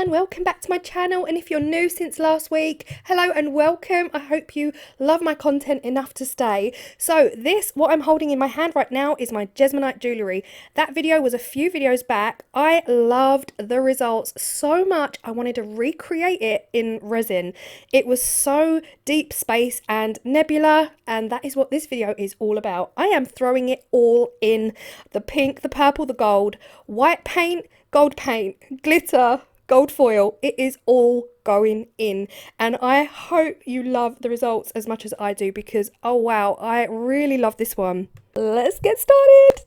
and welcome back to my channel. And if you're new since last week, hello and welcome. I hope you love my content enough to stay. So what I'm holding in my hand right now is my Jesmonite jewellery. That video was a few videos back. I loved the results so much I wanted to recreate it in resin. It was so deep space and nebula, and that is what this video is all about. I am throwing it all in. The pink, the purple, the gold, white paint, gold paint, glitter, gold foil. It is all going in, and I hope you love the results as much as I do, because oh wow, I really love this one. Let's get started.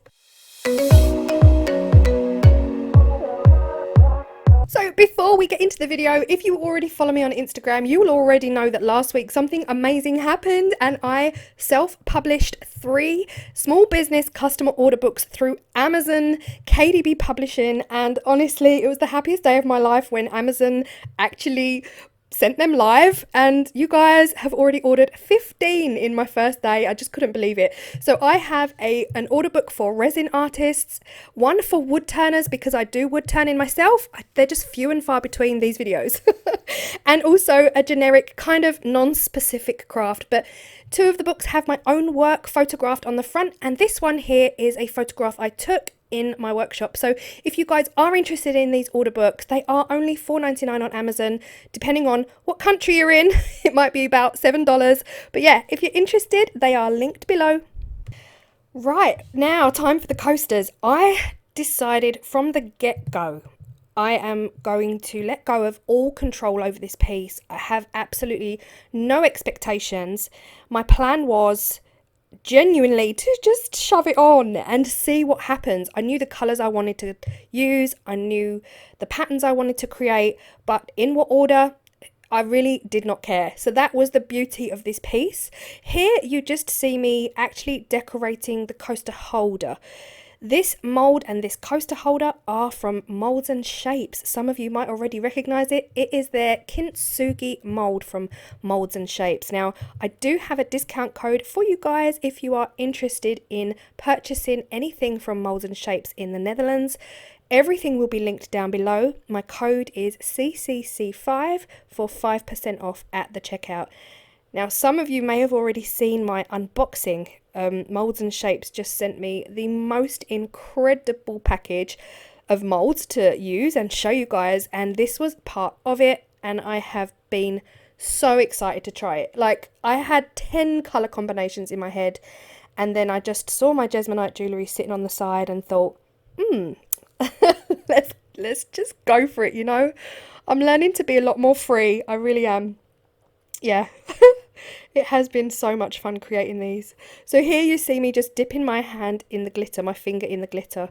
So before we get into the video, if you already follow me on Instagram, you will already know that last week something amazing happened and I self-published 3 small business customer order books through Amazon KDB Publishing, and honestly it was the happiest day of my life when Amazon actually sent them live, and you guys have already ordered 15 in my first day. I just couldn't believe it. So I have an order book for resin artists, one for wood turners because I do wood turning myself. They're just few and far between these videos. And also a generic kind of non-specific craft, but 2 of the books have my own work photographed on the front, and this one here is a photograph I took in my workshop. So if you guys are interested in these order books, they are only $4.99 on Amazon. Depending on what country you're in, it might be about $7. But yeah, if you're interested, they are linked below. Right, now time for the coasters. I decided from the get-go I am going to let go of all control over this piece. I have absolutely no expectations. My plan was genuinely to just shove it on and see what happens. I knew the colours I wanted to use, I knew the patterns I wanted to create, but in what order, I really did not care. So that was the beauty of this piece. Here you just see me actually decorating the coaster holder. This mould and this coaster holder are from Moulds and Shapes. Some of you might already recognise it. It is their Kintsugi mould from Moulds and Shapes. Now, I do have a discount code for you guys if you are interested in purchasing anything from Moulds and Shapes in the Netherlands. Everything will be linked down below. My code is CCC5 for 5% off at the checkout. Now, some of you may have already seen my unboxing. Moulds and Shapes just sent me the most incredible package of moulds to use and show you guys, and this was part of it, and I have been so excited to try it. Like, I had 10 colour combinations in my head, and then I just saw my Jesmonite jewellery sitting on the side and thought, let's just go for it, you know? I'm learning to be a lot more free, I really am. Yeah. It has been so much fun creating these. So here you see me just dipping my hand in the glitter, my finger in the glitter.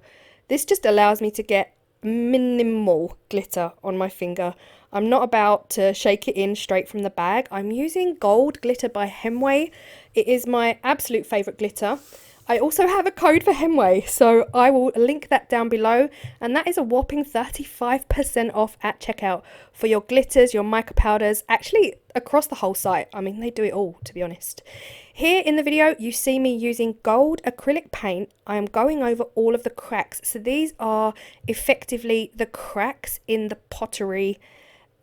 This just allows me to get minimal glitter on my finger. I'm not about to shake it in straight from the bag. I'm using gold glitter by Hemway. It is my absolute favourite glitter. I also have a code for Hemway, so I will link that down below, and that is a whopping 35% off at checkout for your glitters, your mica powders, actually across the whole site. I mean, they do it all, to be honest. Here in the video, you see me using gold acrylic paint. I am going over all of the cracks. So these are effectively the cracks in the pottery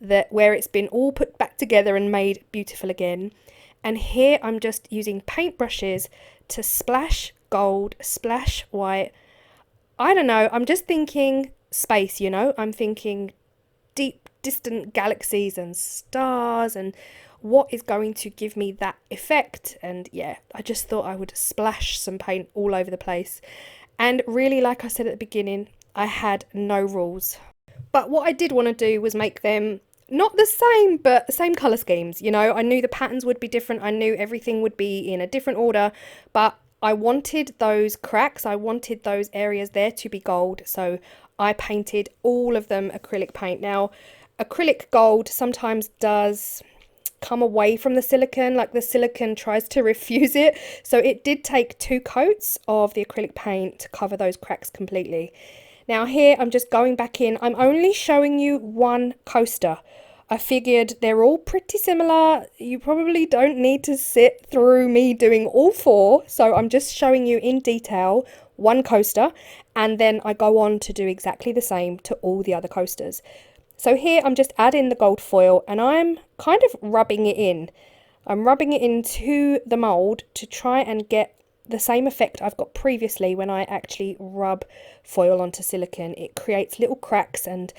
where it's been all put back together and made beautiful again. And here I'm just using paintbrushes to splash gold, splash white. I don't know, I'm just thinking space, you know? I'm thinking deep, distant galaxies and stars and what is going to give me that effect. And yeah, I just thought I would splash some paint all over the place. And really, like I said at the beginning, I had no rules. But what I did want to do was make them not the same, but the same colour schemes. You know, I knew the patterns would be different. I knew everything would be in a different order, but I wanted those cracks, I wanted those areas there to be gold. So I painted all of them acrylic paint. Now, acrylic gold sometimes does come away from the silicone, like the silicone tries to refuse it. So it did take 2 coats of the acrylic paint to cover those cracks completely. Now here I'm just going back in. I'm only showing you one coaster. I figured they're all pretty similar. You probably don't need to sit through me doing all 4. So I'm just showing you in detail one coaster, and then I go on to do exactly the same to all the other coasters. So here I'm just adding the gold foil and I'm kind of rubbing it in. I'm rubbing it into the mould to try and get the same effect I've got previously when I actually rub foil onto silicone. It creates little cracks and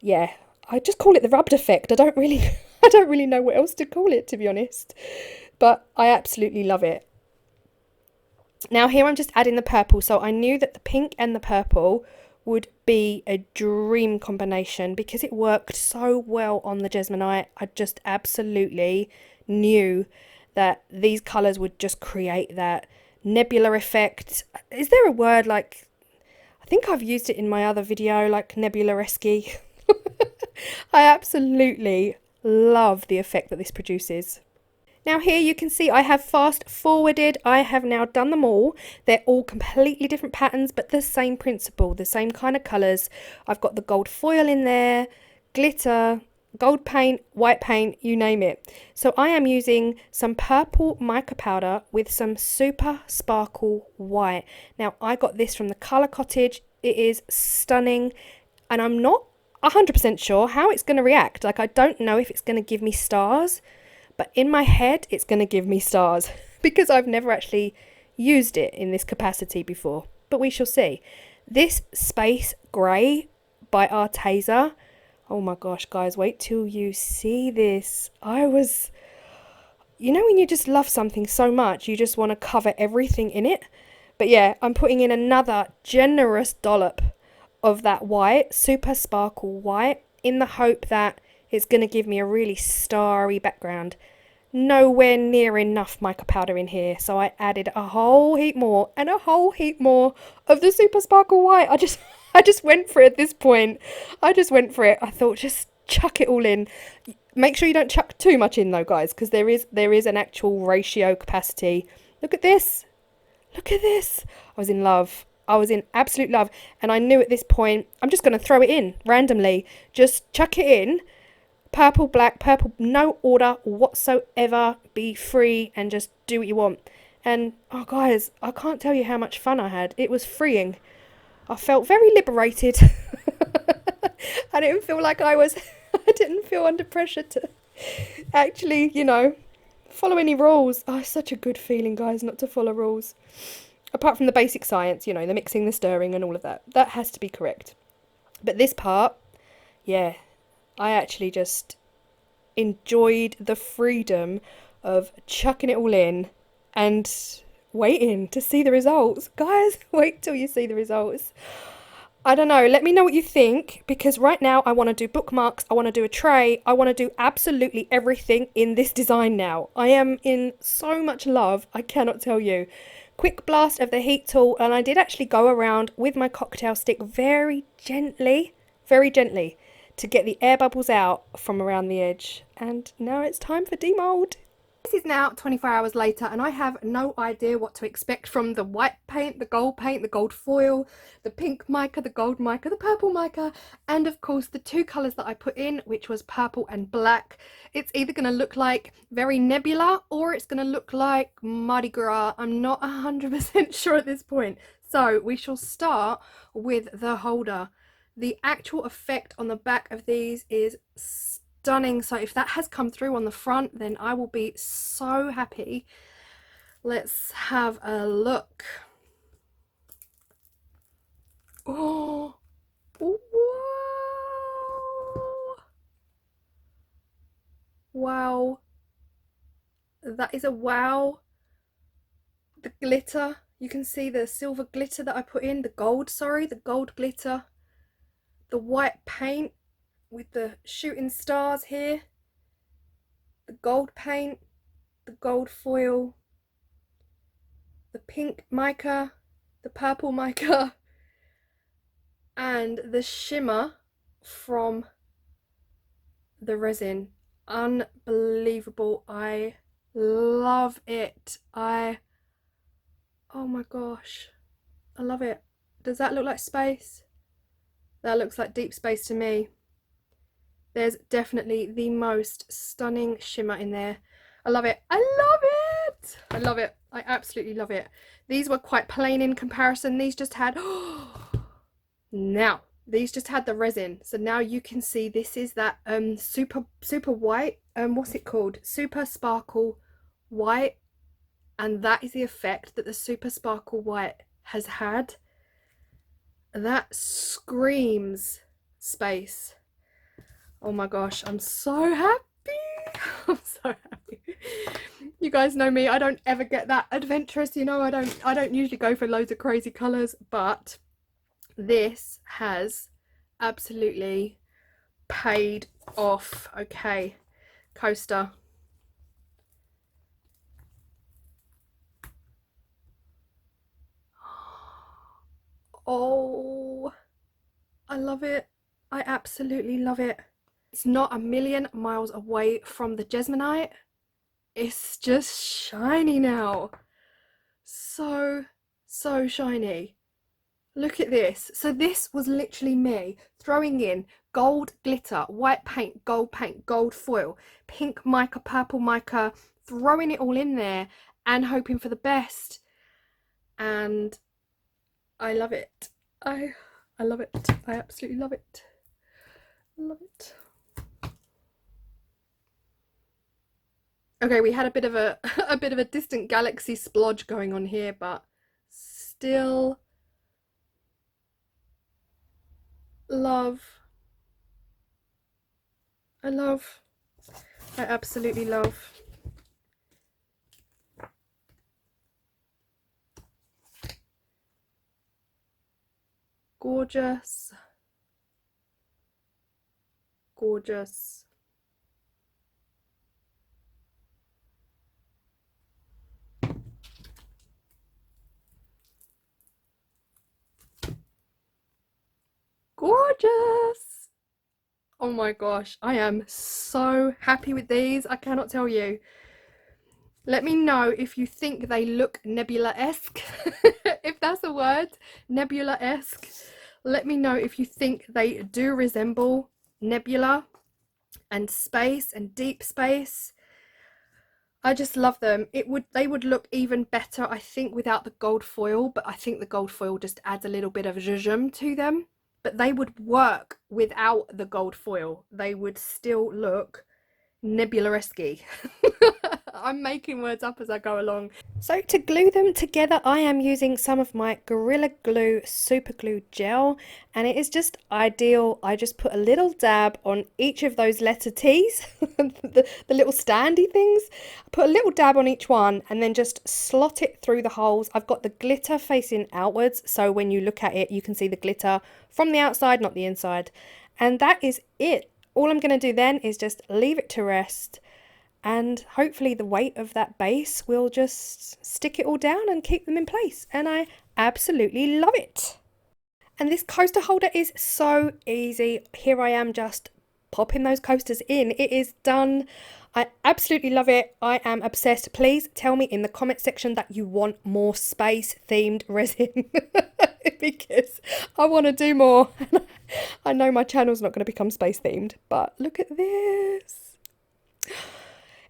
yeah, I just call it the rubbed effect. I don't really know what else to call it, to be honest. But I absolutely love it. Now here I'm just adding the purple, so I knew that the pink and the purple would be a dream combination because it worked so well on the Jesmonite. I just absolutely knew that these colours would just create that nebula effect. Is there a word like, I think I've used it in my other video, like nebula-esque. I absolutely love the effect that this produces. Now here you can see I have fast forwarded. I have now done them all. They're all completely different patterns, but the same principle, the same kind of colours. I've got the gold foil in there, glitter, gold paint, white paint, you name it. So I am using some purple mica powder with some super sparkle white. Now I got this from the Colour Cottage. It is stunning and I'm not 100% sure how it's going to react. Like, I don't know if it's going to give me stars, but in my head it's going to give me stars because I've never actually used it in this capacity before, but we shall see. This Space Grey by Arteza, oh my gosh guys, wait till you see this. You know when you just love something so much you just want to cover everything in it? But yeah, I'm putting in another generous dollop of that white, super sparkle white, in the hope that it's going to give me a really starry background. Nowhere near enough mica powder in here, so I added a whole heap more and a whole heap more of the super sparkle white. I just went for it at this point. I just went for it. I thought, just chuck it all in. Make sure you don't chuck too much in though, guys, because there is an actual ratio capacity. Look at this. Look at this. I was in love. I was in absolute love, and I knew at this point I'm just going to throw it in randomly. Just chuck it in. Purple, black, purple, no order whatsoever. Be free and just do what you want. And oh guys, I can't tell you how much fun I had. It was freeing. I felt very liberated. I didn't feel like I didn't feel under pressure to actually, follow any rules. Oh, it's such a good feeling, guys, not to follow rules. Apart from the basic science, the mixing, the stirring and all of that. That has to be correct. But this part, yeah, I actually just enjoyed the freedom of chucking it all in and waiting to see the results. Guys, wait till you see the results. I don't know, let me know what you think, because right now I want to do bookmarks, I want to do a tray, I want to do absolutely everything in this design now. I am in so much love, I cannot tell you. Quick blast of the heat tool, and I did actually go around with my cocktail stick very gently, to get the air bubbles out from around the edge. And now it's time for demold. This is now 24 hours later and I have no idea what to expect from the white paint, the gold foil, the pink mica, the gold mica, the purple mica, and of course the two colours that I put in, which was purple and black. It's either going to look like very nebula or it's going to look like Mardi Gras. I'm not 100% sure at this point. So we shall start with the holder. The actual effect on the back of these is stunning. So if that has come through on the front, then I will be so happy. Let's have a look. Oh, wow. That is a wow. The glitter, you can see the silver glitter that I put in, the gold glitter. The white paint with the shooting stars here, the gold paint, the gold foil, the pink mica, the purple mica, and the shimmer from the resin. Unbelievable. I love it. Oh my gosh, I love it. Does that look like space? That looks like deep space to me. There's definitely the most stunning shimmer in there. I love it. I love it. I love it. I absolutely love it. These were quite plain in comparison. These just had... Now, These just had the resin, so now you can see this is that super white, what's it called, super sparkle white, and that is the effect that the super sparkle white has had. That screams space. Oh my gosh, I'm so happy. I'm so happy. You guys know me, I don't ever get that adventurous, you know. I don't usually go for loads of crazy colours, but this has absolutely paid off. Okay, coaster. Oh, I love it. I absolutely love it. It's not a million miles away from the Jesmonite. It's just shiny now. So shiny. Look at this. So this was literally me throwing in gold glitter, white paint, gold foil, pink mica, purple mica, throwing it all in there and hoping for the best. And I love it. I love it. I absolutely love it. Love it. Okay, we had a bit of a distant galaxy splodge going on here, but still love. I absolutely love. Gorgeous. Gorgeous. Gorgeous. Oh my gosh, I am so happy with these. I cannot tell you. Let me know if you think they look nebula-esque. If that's a word, nebula-esque. Let me know if you think they do resemble nebula and space and deep space. I just love them. They would look even better, I think, without the gold foil, but I think the gold foil just adds a little bit of zhuzh to them. But they would work without the gold foil. They would still look nebula-esque. I'm making words up as I go along. So to glue them together, I am using some of my Gorilla Glue Super Glue Gel, and it is just ideal. I just put a little dab on each of those letter T's, the little standy things. I put a little dab on each one and then just slot it through the holes. I've got the glitter facing outwards, so when you look at it, you can see the glitter from the outside, not the inside. And that is it. All I'm going to do then is just leave it to rest, and hopefully the weight of that base will just stick it all down and keep them in place. And I absolutely love it. And this coaster holder is so easy. Here I am just popping those coasters in. It is done. I absolutely love it. I am obsessed. Please tell me in the comment section that you want more space themed resin because I want to do more. I know my channel's not going to become space themed, but look at this.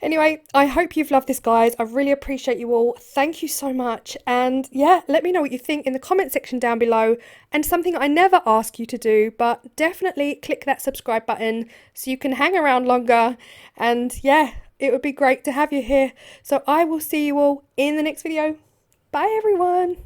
Anyway, I hope you've loved this, guys. I really appreciate you all. Thank you so much. And yeah, let me know what you think in the comment section down below. And something I never ask you to do, but definitely click that subscribe button so you can hang around longer. And yeah, it would be great to have you here. So I will see you all in the next video. Bye, everyone.